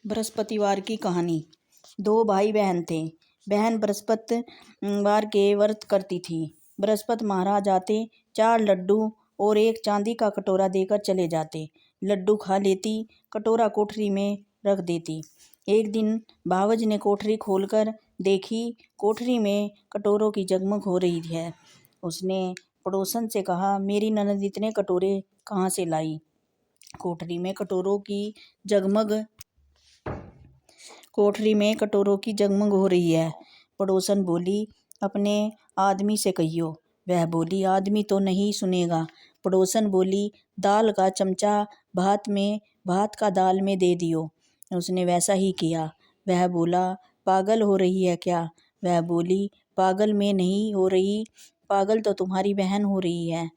बृहस्पतिवार की कहानी। दो भाई बहन थे। बहन बृहस्पतिवार के व्रत करती थी। बृहस्पति महाराज आते, 4 लड्डू और एक चांदी का कटोरा देकर चले जाते। लड्डू खा लेती, कटोरा कोठरी में रख देती। एक दिन भावज ने कोठरी खोलकर देखी, कोठरी में कटोरों की जगमग हो रही है। उसने पड़ोसन से कहा, मेरी ननद इतने कटोरे कहाँ से लाई? कोठरी में कटोरों की जगमग हो रही है। पड़ोसन बोली, अपने आदमी से कहियो। वह बोली, आदमी तो नहीं सुनेगा। पड़ोसन बोली, दाल का चमचा भात का दाल में दे दियो। उसने वैसा ही किया। वह बोला, पागल हो रही है क्या? वह बोली, पागल में नहीं हो रही, पागल तो तुम्हारी बहन हो रही है।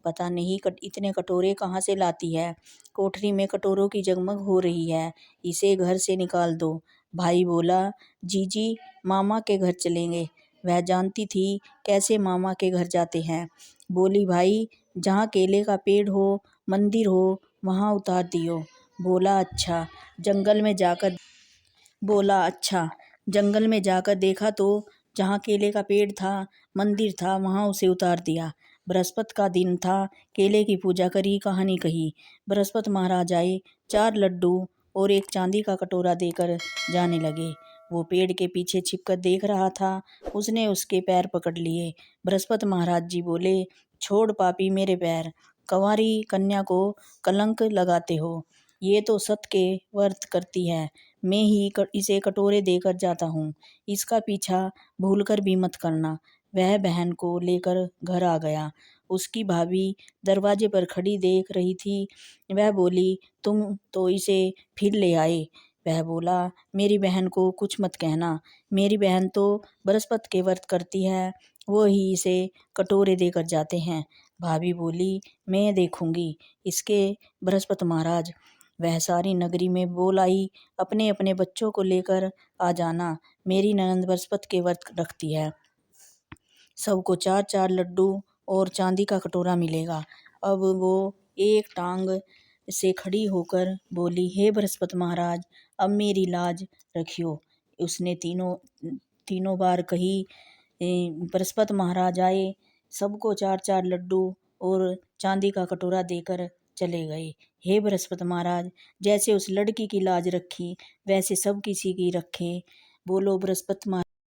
पता नहीं इतने कटोरे कहाँ से लाती है। कोठरी में कटोरों की जगमग हो रही है, इसे घर से निकाल दो। भाई बोला, जीजी मामा के घर चलेंगे। वह जानती थी कैसे मामा के घर जाते हैं। बोली, भाई जहाँ केले का पेड़ हो, मंदिर हो, वहाँ उतार दियो। बोला अच्छा। जंगल में जाकर देखा तो जहाँ केले का पेड़ था, मंदिर था, वहाँ उसे उतार दिया। बृहस्पति का दिन था, केले की पूजा करी, कहानी कही। बृहस्पति महाराज आए, 4 लड्डू और एक चांदी का कटोरा देकर जाने लगे। वो पेड़ के पीछे छिपकर देख रहा था। उसने उसके पैर पकड़ लिए। बृहस्पति महाराज जी बोले, छोड़ पापी मेरे पैर, कंवारी कन्या को कलंक लगाते हो। ये तो सत के व्रत करती है, मैं ही इसे कटोरे देकर जाता हूँ। इसका पीछा भूलकर भी मत करना। वह बहन को लेकर घर आ गया। उसकी भाभी दरवाजे पर खड़ी देख रही थी। वह बोली, तुम तो इसे फिर ले आए। वह बोला, मेरी बहन को कुछ मत कहना, मेरी बहन तो बृहस्पति के व्रत करती है, वो ही इसे कटोरे देकर जाते हैं। भाभी बोली, मैं देखूंगी इसके बृहस्पति महाराज। वह सारी नगरी में बोल आई, अपने अपने बच्चों को लेकर आ जाना, मेरी ननद बृहस्पति के व्रत रखती है। सबको 4-4 लड्डू और चांदी का कटोरा मिलेगा। अब वो एक टांग से खड़ी होकर बोली, हे बृहस्पति महाराज, अब मेरी लाज रखियो। उसने तीनों बार कही। बृहस्पति महाराज आए, सबको 4-4 लड्डू और चांदी का कटोरा देकर चले गए। हे बृहस्पति महाराज, जैसे उस लड़की की लाज रखी, वैसे सब किसी की रखें। बोलो बृहस्पति महाराज।